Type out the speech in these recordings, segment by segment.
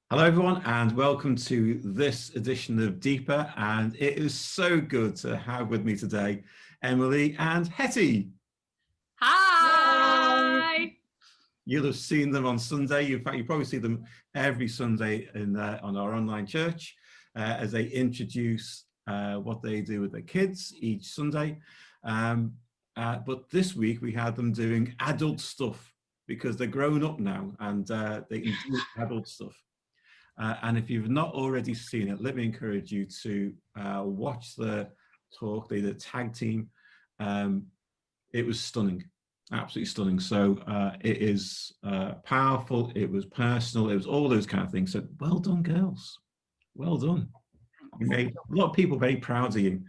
Hello everyone and welcome to this edition of Deeper, and it is so good to have with me today Emily and Hettie. Hi! You'll have seen them on Sunday. In fact, you probably see them every Sunday on our online church as they introduce what they do with their kids each Sunday. But this week we had them doing adult stuff because they're grown up now and they can do adult stuff. And if you've not already seen it, let me encourage you to watch the talk. They did a tag team. It was stunning, absolutely stunning. So it is powerful. It was personal. It was all those kind of things. So well done, girls. Well done. You made a lot of people very proud of you.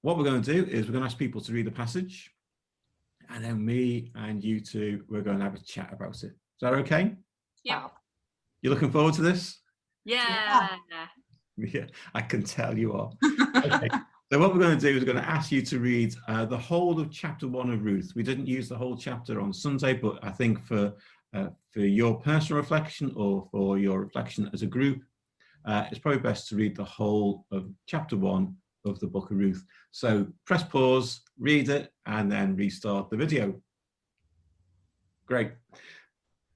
What we're going to do is we're going to ask people to read the passage. And then me and you two, we're going to have a chat about it. Is that okay? Yeah. You looking forward to this? Yeah. Yeah, I can tell you are. Okay. So what we're going to do is we're going to ask you to read the whole of chapter 1 of Ruth. We didn't use the whole chapter on Sunday, but I think for your personal reflection or for your reflection as a group, it's probably best to read the whole of chapter 1 of the book of Ruth. So press pause, read it, and then restart the video. Great.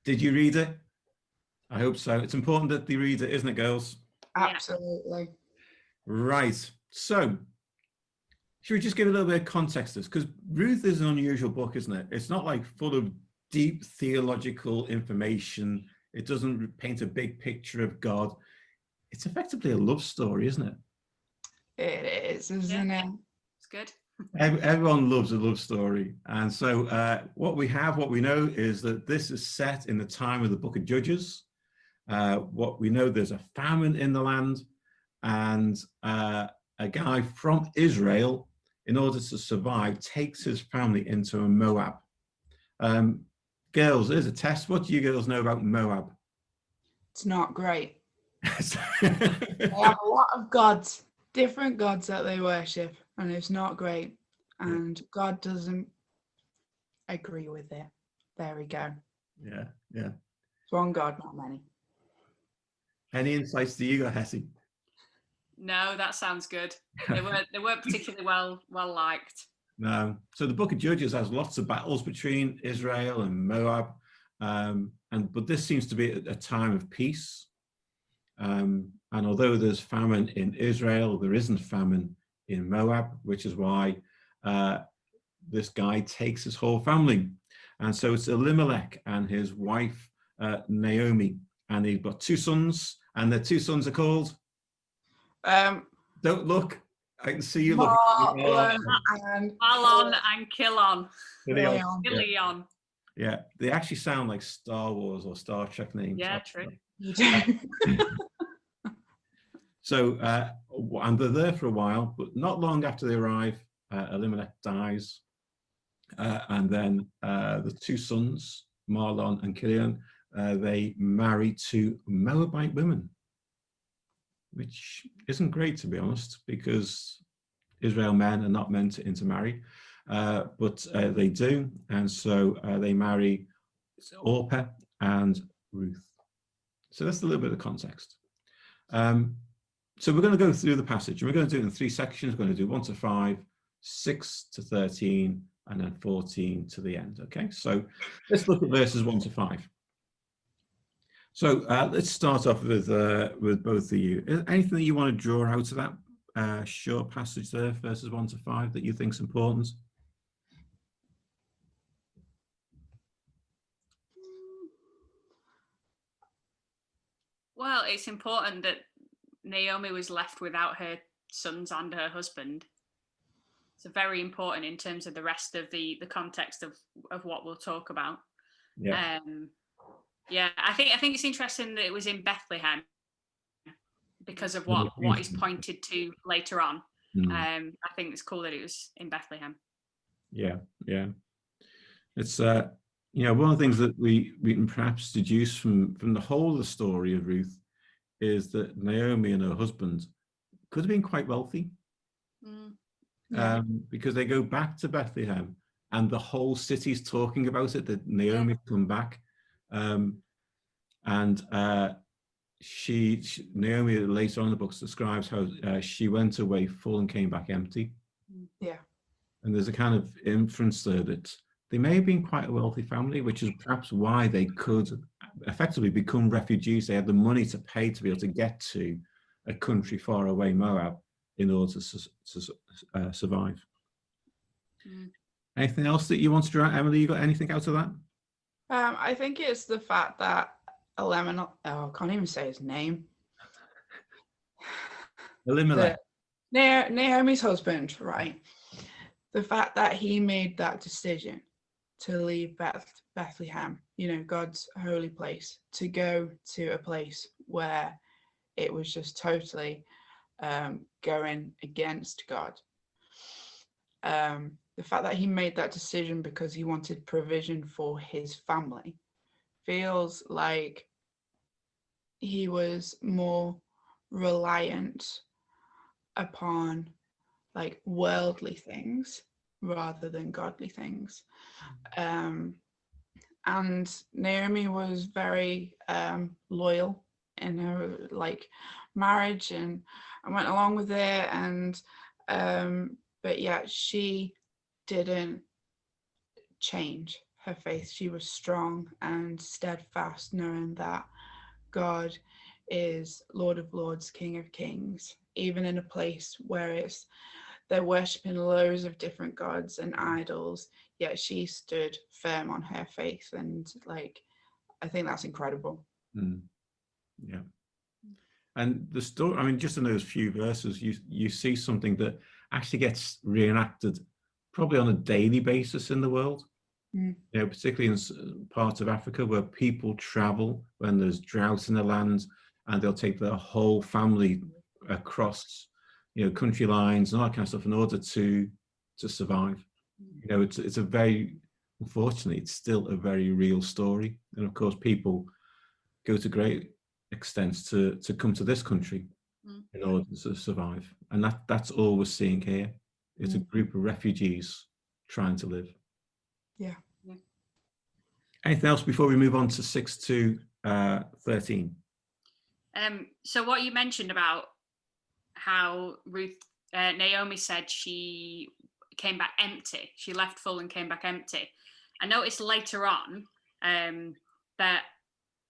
Did you read it? I hope so. It's important that they read it, isn't it, girls? Absolutely. Right. So, should we just give a little bit of context to this? Because Ruth is an unusual book, isn't it? It's not like full of deep theological information. It doesn't paint a big picture of God. It's effectively a love story, isn't it? It is, isn't it? It's good. Everyone loves a love story. And so what we know is that this is set in the time of the book of Judges. What we know, there's a famine in the land, and a guy from Israel, in order to survive, takes his family into a Moab. Girls, there's a test. What do you girls know about Moab? It's not great. They have a lot of gods, different gods that they worship, and it's not great. And God doesn't agree with it. There we go. Yeah. It's one God, not many. Any insights do you got, Hettie? No, that sounds good. They weren't particularly well liked. No. So the book of Judges has lots of battles between Israel and Moab, but this seems to be a time of peace. And although there's famine in Israel, there isn't famine in Moab, which is why this guy takes his whole family. And so it's Elimelech and his wife Naomi, and they've got 2 sons, and their 2 sons are called don't look, I can see you looking. Malon and Kilion. Kilion. Yeah, they actually sound like Star Wars or Star Trek names. Yeah, true. So and they're there for a while, but not long after they arrive, Elimelech dies, and then the 2 sons, Mahlon and Kilion, they marry 2 Moabite women, which isn't great, to be honest, because Israel men are not meant to intermarry, but they do, and so they marry Orpah and Ruth. So that's a little bit of context. So we're going to go through the passage, and we're going to do it in 3 sections. We're going to do 1 to 5, 6 to 13, and then 14 to the end. Okay, so let's look at verses 1 to 5. So let's start off with both of you. Is there anything that you want to draw out of that short passage there, verses 1 to 5, that you think is important? Well, it's important that Naomi was left without her sons and her husband. It's very important in terms of the rest of the context of what we'll talk about. Yeah. Yeah, I think it's interesting that it was in Bethlehem because of what is pointed to later on. I think it's cool that it was in Bethlehem. Yeah. It's one of the things that we can perhaps deduce from the whole of the story of Ruth is that Naomi and her husband could have been quite wealthy, because they go back to Bethlehem and the whole city's talking about it, that Naomi's come back. Naomi later on in the books describes how she went away full and came back empty. Yeah. And there's a kind of inference there that they may have been quite a wealthy family, which is perhaps why they could effectively become refugees. They had the money to pay to be able to get to a country far away, Moab, in order to survive. Anything else that you wanted to add, Emily? You got anything out of that? I think it's the fact that Elimelech, I can't even say his name. Elimelech. Naomi's husband, right? The fact that he made that decision to leave Bethlehem, God's holy place, to go to a place where it was just totally going against God. The fact that he made that decision because he wanted provision for his family feels like he was more reliant upon like worldly things rather than godly things. And Naomi was very loyal in her like marriage and went along with it, and but yet she didn't change her faith. She was strong and steadfast, knowing that God is Lord of Lords, King of Kings, even in a place where they're worshipping loads of different gods and idols, yet she stood firm on her faith. And like, I think that's incredible. Yeah. And the story, I mean, just in those few verses, you see something that actually gets reenacted probably on a daily basis in the world. Particularly in parts of Africa where people travel when there's drought in the land, and they'll take their whole family across, country lines and all that kind of stuff in order to survive. It's a very, unfortunately, it's still a very real story. And of course, people go to great extents to come to this country in order to survive. And that's all we're seeing here. It's a group of refugees trying to live. Yeah. Anything else before we move on to 6 to 13? So what you mentioned about how Naomi said she came back empty. She left full and came back empty. I noticed later on that,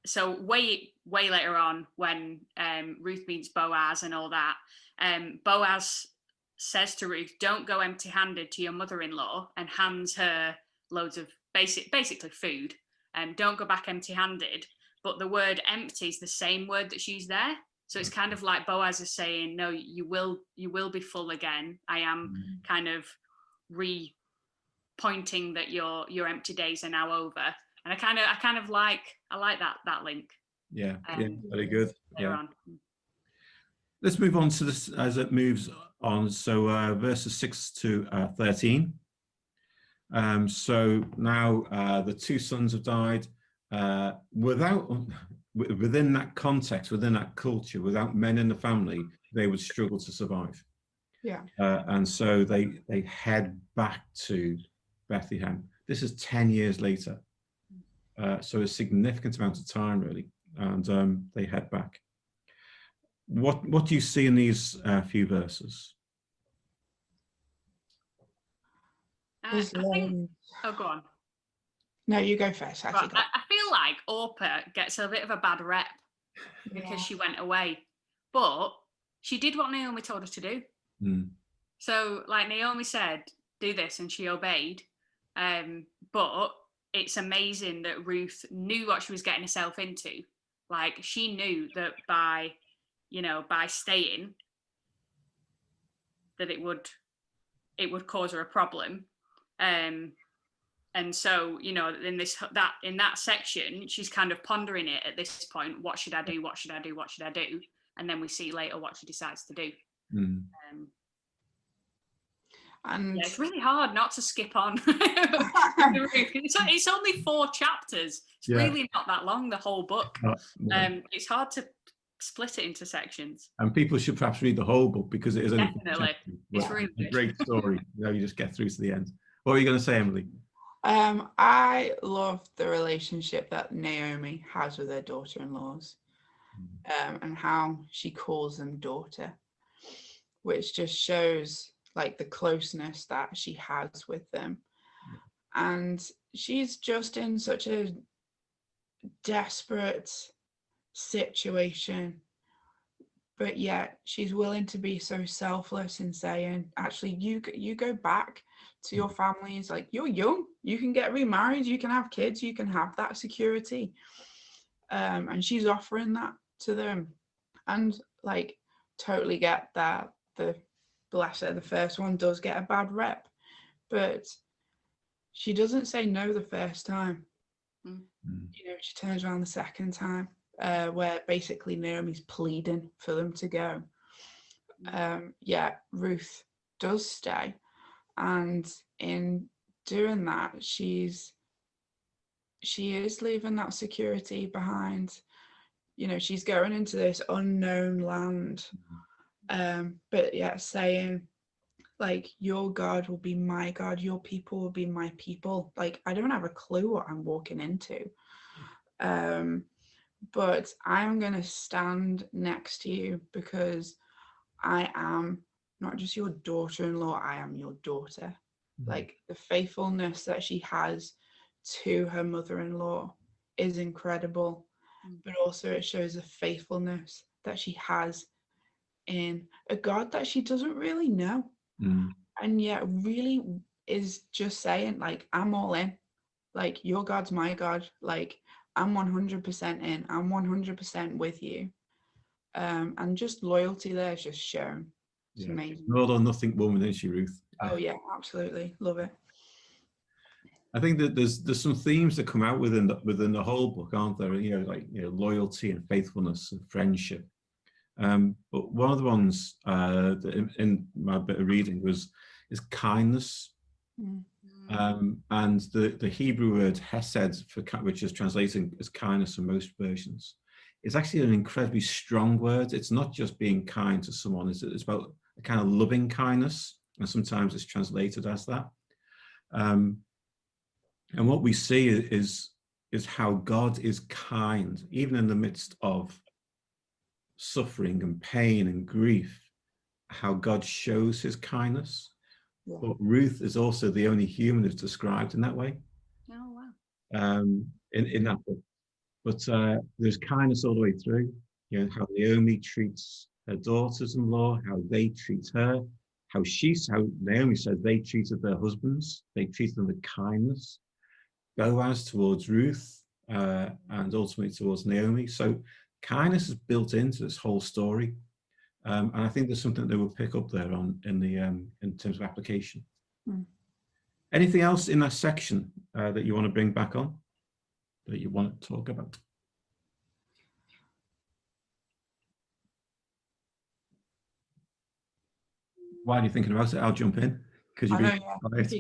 so way later on when Ruth meets Boaz and all that, Boaz says to Ruth, don't go empty-handed to your mother-in-law, and hands her loads of basically food. Don't go back empty-handed. But the word empty is the same word that's used there. So it's kind of like Boaz is saying, no, you will be full again. I am kind of pointing that your empty days are now over. And I like that link. Yeah, very good. Yeah. On. Let's move on to this as it moves on. So verses 6 to 13. So now the two sons have died. Within that context, within that culture, without men in the family, they would struggle to survive. Yeah. And so they head back to Bethlehem. This is 10 years later. So a significant amount of time, really. And they head back. What do you see in these few verses? I think, go on. No, you go first. Right, I feel like Orpah gets a bit of a bad rep because she went away, but she did what Naomi told her to do. So, like Naomi said, do this, and she obeyed. But it's amazing that Ruth knew what she was getting herself into. Like, she knew that by staying, that it would cause her a problem. And so, in that section, she's kind of pondering it at this point. What should I do? What should I do? What should I do? And then we see later what she decides to do. And it's really hard not to skip on. It's only 4 chapters. It's really not that long, the whole book. It's hard to split it into sections. And people should perhaps read the whole book because it is only definitely. It's really a great story. You just get through to the end. What were you going to say, Emily? I love the relationship that Naomi has with her daughter-in-laws, and how she calls them daughter, which just shows like the closeness that she has with them. And she's just in such a desperate situation, but yet she's willing to be so selfless in saying, actually, you go back to your families, like, you're young, you can get remarried, you can have kids, you can have that security. And she's offering that to them. And like, totally get that the first one does get a bad rep, but she doesn't say no the first time. You know, she turns around the second time, where basically Naomi's pleading for them to go. Ruth does stay, and in doing that, she is leaving that security behind. You know, she's going into this unknown land, but yet saying, like, your God will be my God, your people will be my people. Like, I don't have a clue what I'm walking into, but I'm going to stand next to you because I am not just your daughter-in-law, I am your daughter. Like, the faithfulness that she has to her mother-in-law is incredible, but also it shows the faithfulness that she has in a God that she doesn't really know, and yet really is just saying, like, I'm all in, like, your God's my God, like, I'm 100% in, I'm 100% with you. And just loyalty there is just shown. It's amazing. An all or nothing woman, isn't she, Ruth? Oh yeah, absolutely, love it. I think that there's some themes that come out within the whole book, aren't there? You know, like, you know, loyalty and faithfulness and friendship. But one of the ones that in my bit of reading is kindness. And the Hebrew word hesed, which is translated as kindness in most versions, is actually an incredibly strong word. It's not just being kind to someone, it's about a kind of loving kindness, and sometimes it's translated as that. And what we see is how God is kind, even in the midst of suffering and pain and grief, how God shows his kindness. But Ruth is also the only human who's described in that way. Oh, wow. In that book. But there's kindness all the way through. You know, how Naomi treats her daughters-in-law, how they treat her, how Naomi says they treated their husbands, they treated them with kindness. Boaz towards Ruth, and ultimately towards Naomi. So kindness is built into this whole story. And I think there's something that we'll pick up there in terms of application. Anything else in that section that you want to bring back on, that you want to talk about? While you're thinking about it, I'll jump in because you've been quiet.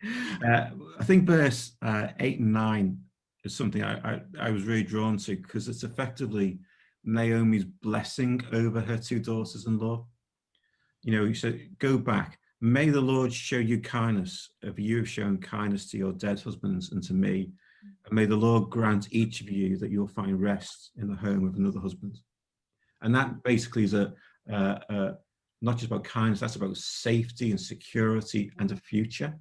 I think verse 8 and 9 is something I was really drawn to, because it's effectively Naomi's blessing over her two daughters-in-law. You know, he said, go back. May the Lord show you kindness, if you have shown kindness to your dead husbands and to me. And may the Lord grant each of you that you'll find rest in the home of another husband. And that basically is not just about kindness, that's about safety and security and a future.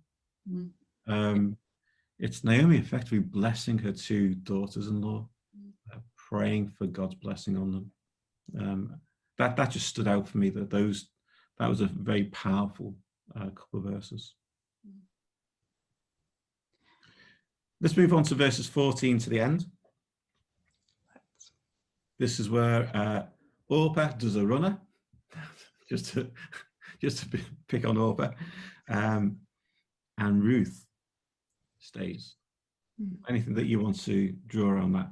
It's Naomi effectively blessing her two daughters-in-law, praying for God's blessing on them. That just stood out for me, that was a very powerful couple of verses. Let's move on to verses 14 to the end. This is where Orpah does a runner, just to pick on Orpah, and Ruth stays. Anything that you want to draw on that?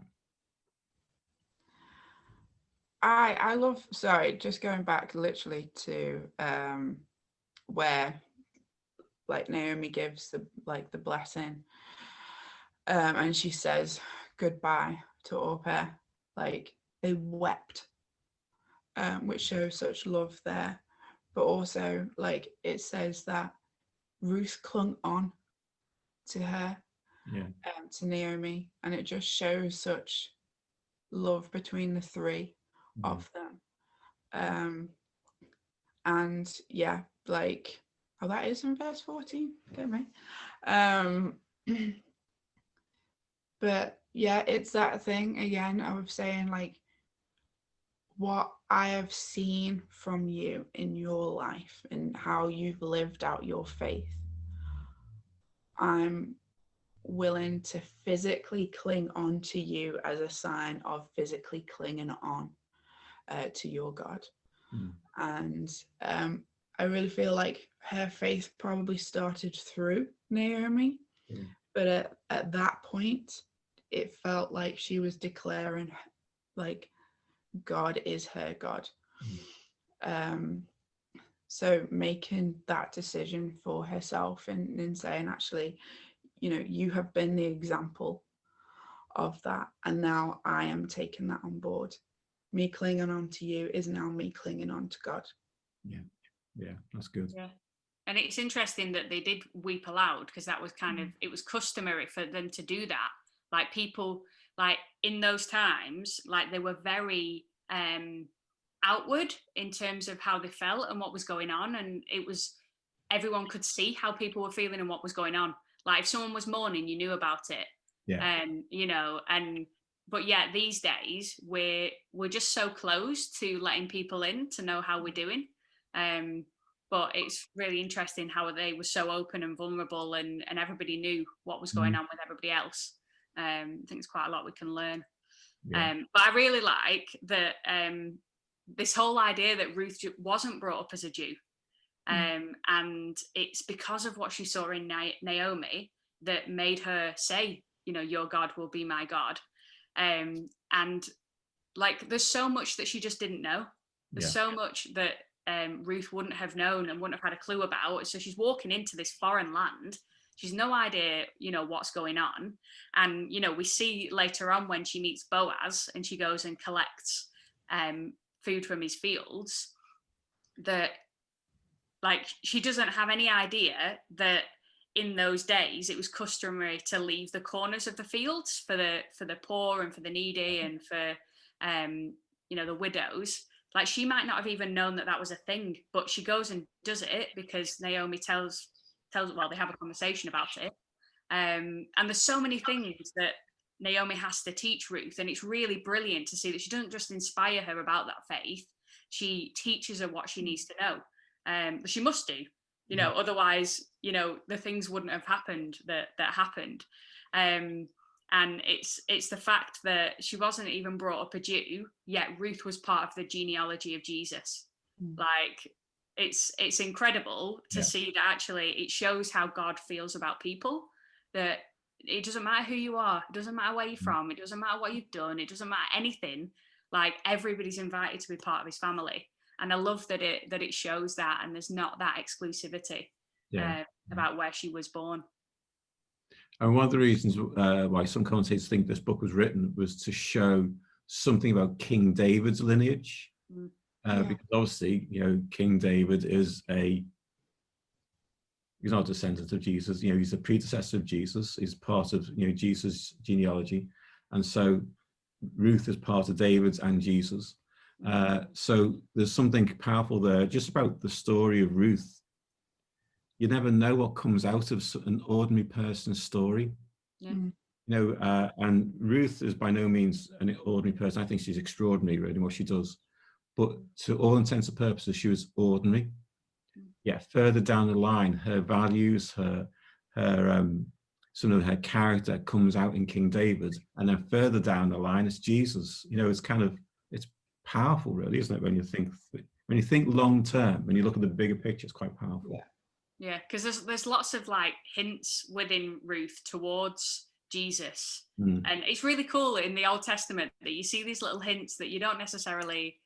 I love, sorry, just going back literally to where, like, Naomi gives the blessing, and she says goodbye to Orpah. Like, they wept, which shows such love there. But also, like, it says that Ruth clung on to her, Yeah. to Naomi, and it just shows such love between the three of them. And yeah, like, oh, that is in verse 14. Get me. But yeah, it's that thing again. I was saying, like, what I have seen from you in your life and how you've lived out your faith, I'm willing to physically cling on to you as a sign of physically clinging on to your God. And I really feel like her faith probably started through Naomi, but at that point, it felt like she was declaring, like, God is her God. So making that decision for herself and saying, actually, you know, you have been the example of that, and now I am taking that on board. Me clinging on to you is now me clinging on to God. Yeah, that's good. Yeah. And it's interesting that they did weep aloud, because that was kind of, it was customary for them to do that. Like, people, like, in those times, like, they were very outward in terms of how they felt and what was going on. And it was, everyone could see how people were feeling and what was going on. Like, if someone was mourning, you knew about it. Yeah. You know, but yeah, these days we're just so close to letting people in to know how we're doing. But it's really interesting how they were so open and vulnerable, and everybody knew what was going on with everybody else. I think there's quite a lot we can learn. But I really like that this whole idea that Ruth wasn't brought up as a Jew. And it's because of what she saw in Naomi that made her say, you know, your God will be my God. And like, there's so much that she just didn't know. There's so much that Ruth wouldn't have known and wouldn't have had a clue about. So she's walking into this foreign land. She's no idea, you know, what's going on. And, you know, we see later on when she meets Boaz and she goes and collects food from his fields, that, like, she doesn't have any idea that in those days it was customary to leave the corners of the fields for the poor and for the needy and for you know, the widows. Like, she might not have even known that was a thing, but she goes and does it because Naomi tells well, they have a conversation about it. And there's so many things that Naomi has to teach Ruth, and it's really brilliant to see that she doesn't just inspire her about that faith, she teaches her what she needs to know. But she must do, you know, otherwise, you know, the things wouldn't have happened that happened. And it's the fact that she wasn't even brought up a Jew, yet Ruth was part of the genealogy of Jesus. Like, it's incredible to see that actually it shows how God feels about people, that it doesn't matter who you are, it doesn't matter where you're from, it doesn't matter what you've done, it doesn't matter anything. Like, everybody's invited to be part of his family. And I love that it shows that, and there's not that exclusivity about where she was born. And one of the reasons why some commentators think this book was written was to show something about King David's lineage. Because obviously, you know, King David is he's not a descendant of Jesus, you know, he's a predecessor of Jesus, he's part of, you know, Jesus' genealogy. And so Ruth is part of David's and Jesus. So there's something powerful there just about the story of Ruth. You never know what comes out of an ordinary person's story. You know, and Ruth is by no means an ordinary person. I think she's extraordinary, really, in what she does. But to all intents and purposes, she was ordinary. Yeah, further down the line, her values, her some of her character comes out in King David, and then further down the line, it's Jesus. You know, it's powerful, really, isn't it? When you think long term, when you look at the bigger picture, it's quite powerful. Yeah, because there's lots of like hints within Ruth towards Jesus, and it's really cool in the Old Testament that you see these little hints that you don't necessarily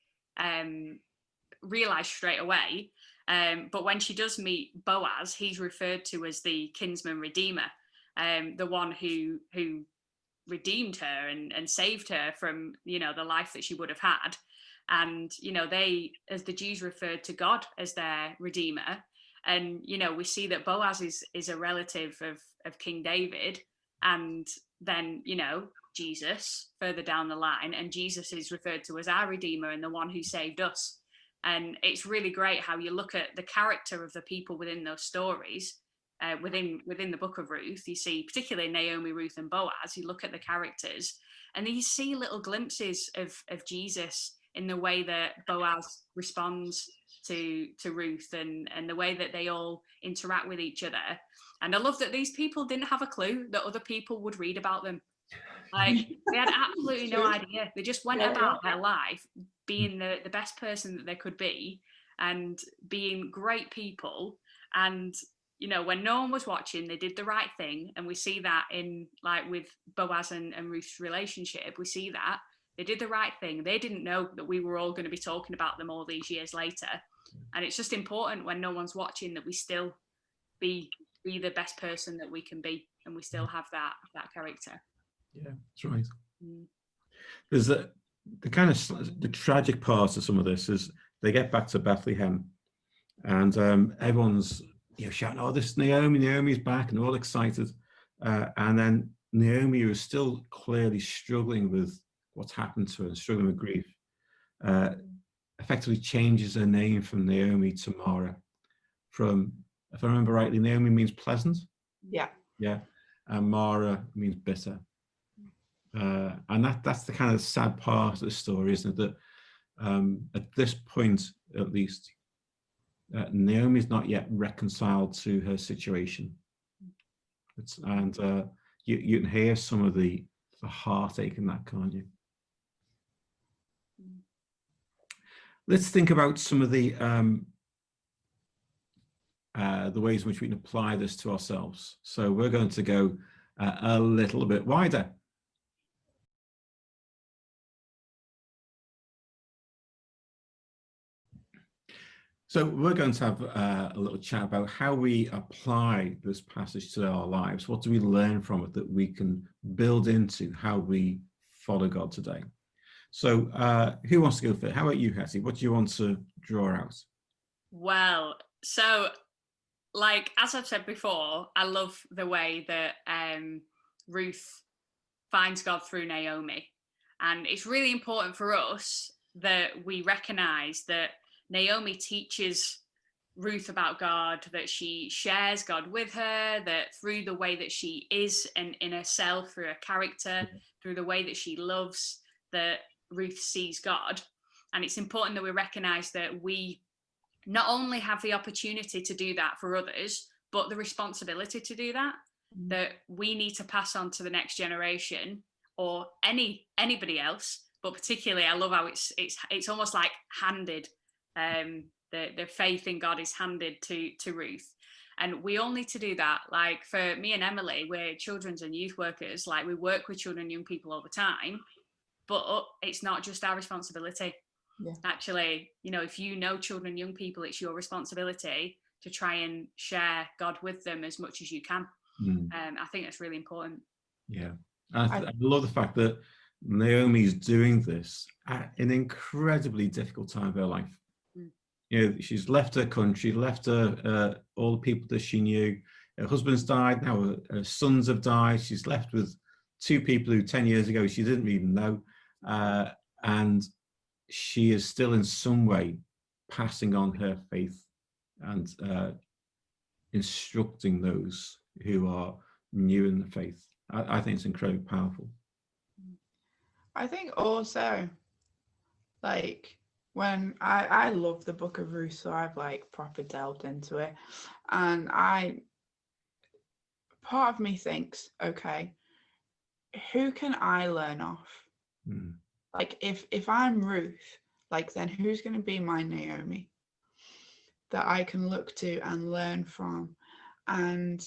realize straight away. But when she does meet Boaz, he's referred to as the kinsman redeemer, the one who redeemed her and saved her from, you know, the life that she would have had. And, you know, they, as the Jews, referred to God as their redeemer. And, you know, we see that Boaz is a relative of King David, and then, you know, Jesus further down the line, and Jesus is referred to as our Redeemer and the one who saved us. And it's really great how you look at the character of the people within those stories. Within the book of Ruth, you see particularly Naomi, Ruth, and Boaz. You look at the characters, and then you see little glimpses of Jesus in the way that Boaz responds to Ruth, and the way that they all interact with each other. And I love that these people didn't have a clue that other people would read about them. Like, they had absolutely no idea. They just went about their life being the best person that they could be, and being great people. And, you know, when no one was watching, they did the right thing. And we see that in, like, with Boaz and Ruth's relationship, we see that they did the right thing. They didn't know that we were all going to be talking about them all these years later. And it's just important when no one's watching that we still be the best person that we can be, and we still have that character. Yeah, that's right. There's the kind of the tragic part of some of this is they get back to Bethlehem, and everyone's, you know, shouting, "Oh, this Naomi's back," and they're all excited. And then Naomi, who is still clearly struggling with what's happened to her and struggling with grief, effectively changes her name from Naomi to Mara. From, if I remember rightly, Naomi means pleasant. Yeah. Yeah, and Mara means bitter. And that's the kind of sad part of the story, isn't it? That at this point, at least, Naomi's not yet reconciled to her situation. And you can hear some of the heartache in that, can't you? Let's think about some of the ways in which we can apply this to ourselves. So we're going to go a little bit wider. So we're going to have a little chat about how we apply this passage to our lives. What do we learn from it that we can build into how we follow God today? So who wants to go first? How about you, Hettie? What do you want to draw out? Well, so, like, as I've said before, I love the way that Ruth finds God through Naomi. And it's really important for us that we recognize that Naomi teaches Ruth about God, that she shares God with her, that through the way that she is in herself, through her character, through the way that she loves, that Ruth sees God. And it's important that we recognize that we not only have the opportunity to do that for others, but the responsibility to do that, that we need to pass on to the next generation, or anybody else. But particularly, I love how it's almost like handed. The faith in God is handed to Ruth, and we all need to do that. Like, for me and Emily, we're children's and youth workers. Like, we work with children and young people all the time, but it's not just our responsibility. Yeah. Actually, you know, if you know children and young people, it's your responsibility to try and share God with them as much as you can. I think that's really important. Yeah, I love the fact that Naomi's doing this at an incredibly difficult time of her life. You know, she's left her country, left her all the people that she knew. Her husband's died, now her sons have died. She's left with two people who 10 years ago she didn't even know. And she is still in some way passing on her faith and instructing those who are new in the faith. I think it's incredibly powerful. I think also, like, when I love the book of Ruth, so I've like proper delved into it, and part of me thinks, okay, who can I learn off? Like, if I'm Ruth, like, then who's going to be my Naomi that I can look to and learn from, and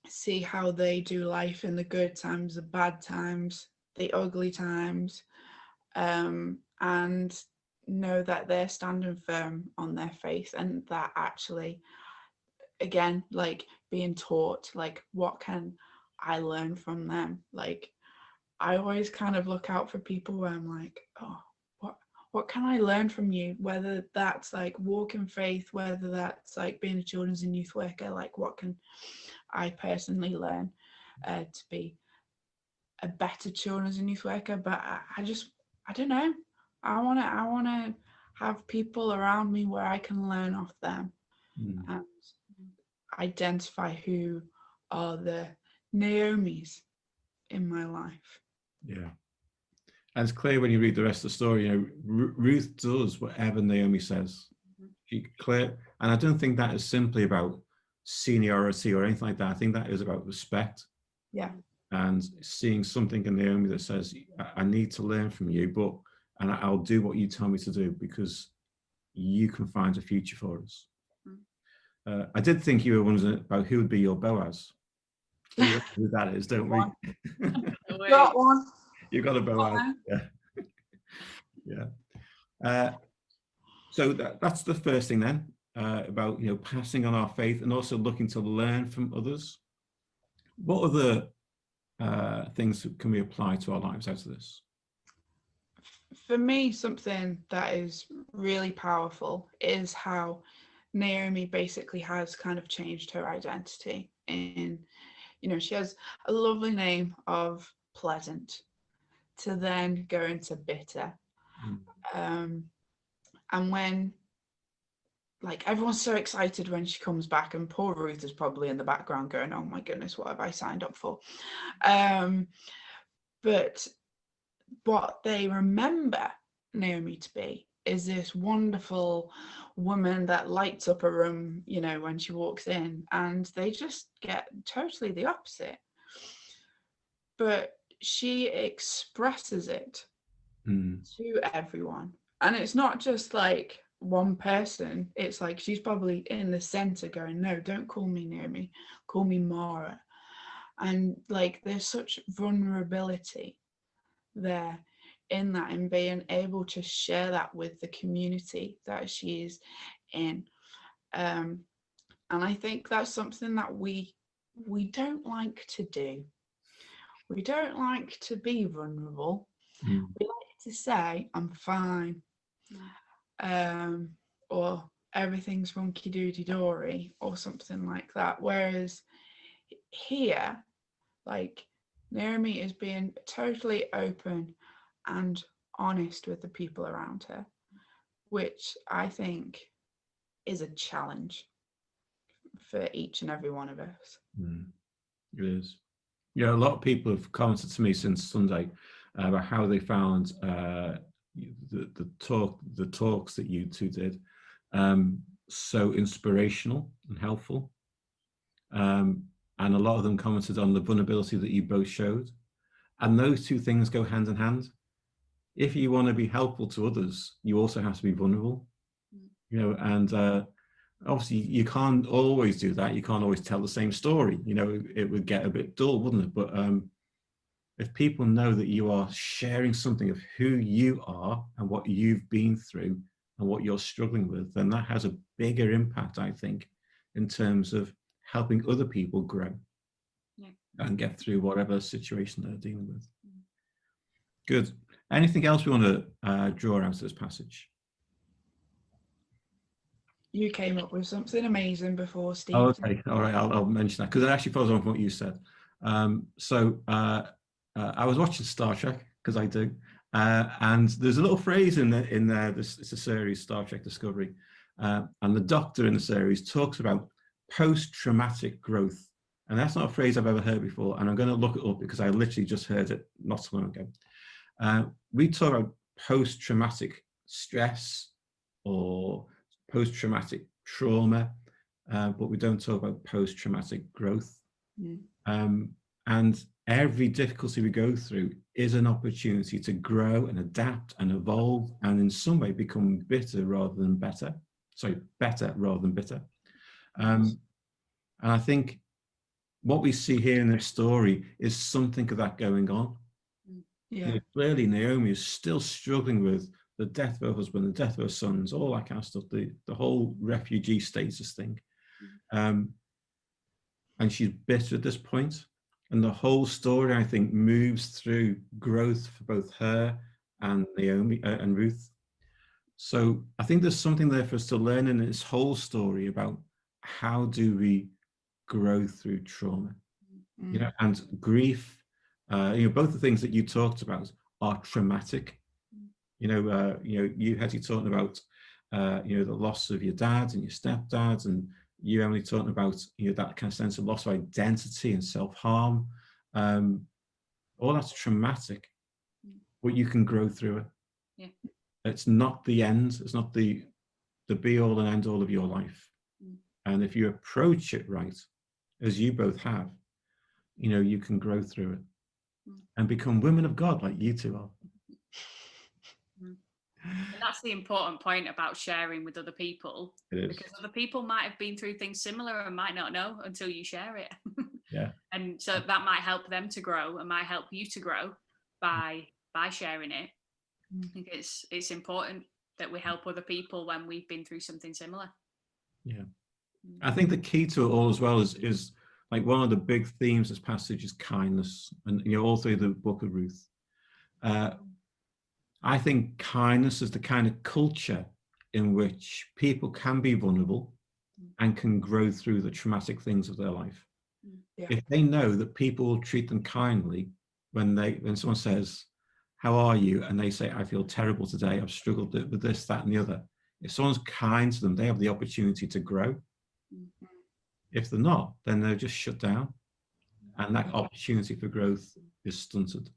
see how they do life in the good times, the bad times, the ugly times, and know that they're standing firm on their faith, and that actually, again, like, being taught, like, what can I learn from them? Like, I always kind of look out for people where I'm like, oh, what can I learn from you? Whether that's like walk in faith, whether that's like being a children's and youth worker, like what can I personally learn to be a better children's and youth worker? But I don't know. I wanna have people around me where I can learn off them and identify who are the Naomis in my life. Yeah. And it's clear when you read the rest of the story, you know, Ruth does whatever Naomi says. She clear, and I don't think that is simply about seniority or anything like that. I think that is about respect. Yeah. And seeing something in Naomi that says, I need to learn from you, and I'll do what you tell me to do because you can find a future for us. I did think you were wondering about who would be your Boaz. We know who that is, don't we? Got one. You've got a Boaz. Yeah. Yeah. So that's the first thing then, about, you know, passing on our faith and also looking to learn from others. What other things can we apply to our lives out of this? For me, something that is really powerful is how Naomi basically has kind of changed her identity. In, you know, she has a lovely name of Pleasant to then go into bitter. And when, like, everyone's so excited when she comes back, and poor Ruth is probably in the background going, oh my goodness, what have I signed up for? But what they remember Naomi to be is this wonderful woman that lights up a room, you know, when she walks in, and they just get totally the opposite. But she expresses it to everyone. And it's not just like one person, it's like she's probably in the center going, no, don't call me Naomi, call me Mara. And like there's such vulnerability there in that, and being able to share that with the community that she is in. And I think that's something that we don't like to do. We don't like to be vulnerable. We like to say, I'm fine. Or everything's funky doody dory or something like that. Whereas here, like, Naomi is being totally open and honest with the people around her, which I think is a challenge for each and every one of us. It is. Yeah, a lot of people have commented to me since Sunday about how they found the talks that you two did so inspirational and helpful. And a lot of them commented on the vulnerability that you both showed. And those two things go hand in hand. If you want to be helpful to others, you also have to be vulnerable. You know, and obviously you can't always do that. You can't always tell the same story. You know, it would get a bit dull, wouldn't it? But if people know that you are sharing something of who you are and what you've been through and what you're struggling with, then that has a bigger impact, I think, in terms of helping other people grow and get through whatever situation they're dealing with. Good. Anything else we want to draw out of this passage? You came up with something amazing before, Steve. Oh, okay. All right. I'll mention that because it actually follows on from what you said. I was watching Star Trek because I do, and there's a little phrase in there. It's a series, Star Trek Discovery, and the Doctor in the series talks about post-traumatic growth, and that's not a phrase I've ever heard before. And I'm going to look it up because I literally just heard it not so long ago. We talk about post-traumatic stress or post-traumatic trauma, but we don't talk about post-traumatic growth. And every difficulty we go through is an opportunity to grow and adapt and evolve and in some way become better rather than bitter. And I think what we see here in this story is something of that going on. You know, clearly Naomi is still struggling with the death of her husband, the death of her sons, all that kind of stuff, the whole refugee status thing. And she's bitter at this point. And the whole story, I think, moves through growth for both her and Naomi and Ruth. So I think there's something there for us to learn in this whole story about how do we grow through trauma, you know, and grief. You know, both the things that you talked about are traumatic. You know, you Hettie talking about, you know, the loss of your dad and your stepdad, and you Emily talking about, you know, that kind of sense of loss of identity and self-harm. All that's traumatic, but you can grow through it. Yeah. It's not the end. It's not the be all and end all of your life. And if you approach it right, as you both have, you know, you can grow through it and become women of God like you two are. And that's the important point about sharing with other people, because other people might have been through things similar and might not know until you share it. Yeah. And so that might help them to grow and might help you to grow by sharing it. I think it's important that we help other people when we've been through something similar. Yeah. I think the key to it all as well is like one of the big themes of this passage is kindness, and you know, all through the book of Ruth. I think kindness is the kind of culture in which people can be vulnerable and can grow through the traumatic things of their life. Yeah. If they know that people will treat them kindly when someone says, "How are you?" and they say, "I feel terrible today. I've struggled with this, that, and the other." If someone's kind to them, they have the opportunity to grow. If they're not, then they're just shut down, and that opportunity for growth is stunted.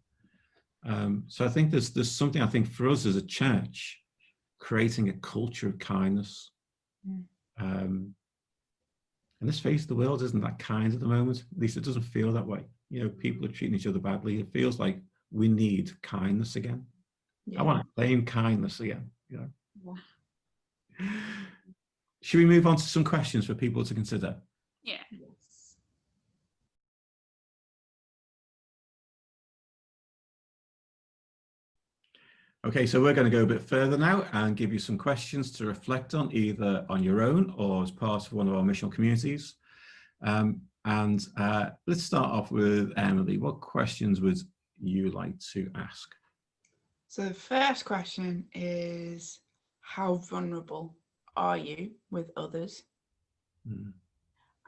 So I think there's something, I think, for us as a church, creating a culture of kindness. And let's face the world isn't that kind at the moment. At least it doesn't feel that way. You know, people are treating each other badly. It feels like we need kindness again. Yeah. I want to claim kindness again. You know. Yeah. Should we move on to some questions for people to consider? Yeah. Okay, so we're going to go a bit further now and give you some questions to reflect on, either on your own or as part of one of our missional communities. Let's start off with Emily. What questions would you like to ask? So the first question is, how vulnerable are you with others?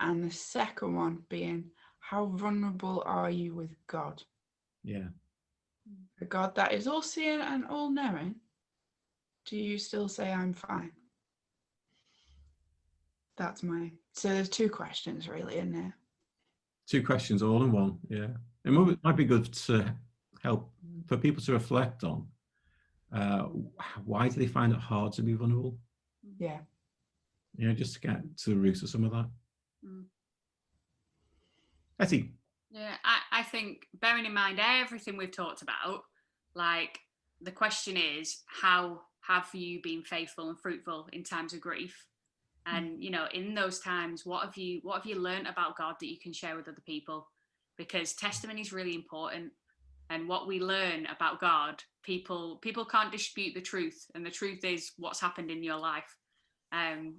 And the second one being, how vulnerable are you with God? Yeah. A God that is all seeing and all knowing, do you still say I'm fine? So there's two questions really in there. Two questions all in one, yeah. It might be good to help for people to reflect on, why do they find it hard to be vulnerable? Yeah. You know, just to get to the root of some of that. Hettie. Yeah, I think, bearing in mind everything we've talked about, like, the question is, how have you been faithful and fruitful in times of grief? And, you know, in those times, what have you learned about God that you can share with other people? Because testimony is really important. And what we learn about God, people can't dispute the truth. And the truth is what's happened in your life.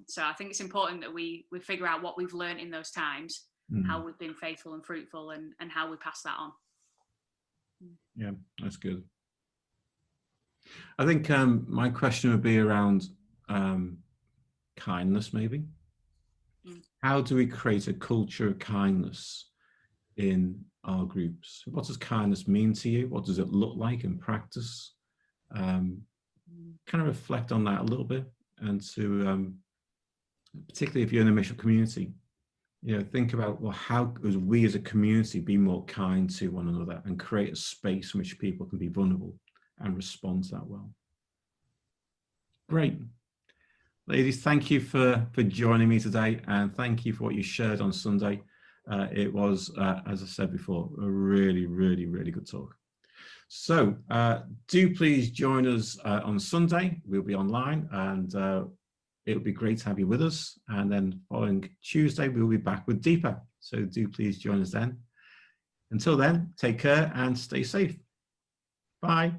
So I think it's important that we figure out what we've learned in those times, how we've been faithful and fruitful, and how we pass that on. Yeah, that's good. I think my question would be around kindness, maybe. How do we create a culture of kindness in our groups? What does kindness mean to you? What does it look like in practice? Kind of reflect on that a little bit, and to particularly if you're in a missional community, you know, think about, well, how as we as a community be more kind to one another and create a space in which people can be vulnerable and respond to that well. Great. Ladies, thank you for joining me today, and thank you for what you shared on Sunday. It was, as I said before, a really, really, really good talk. So do please join us on Sunday. We'll be online, and it would be great to have you with us. And then following Tuesday, we'll be back with Deeper. So do please join us then. Until then, take care and stay safe. Bye.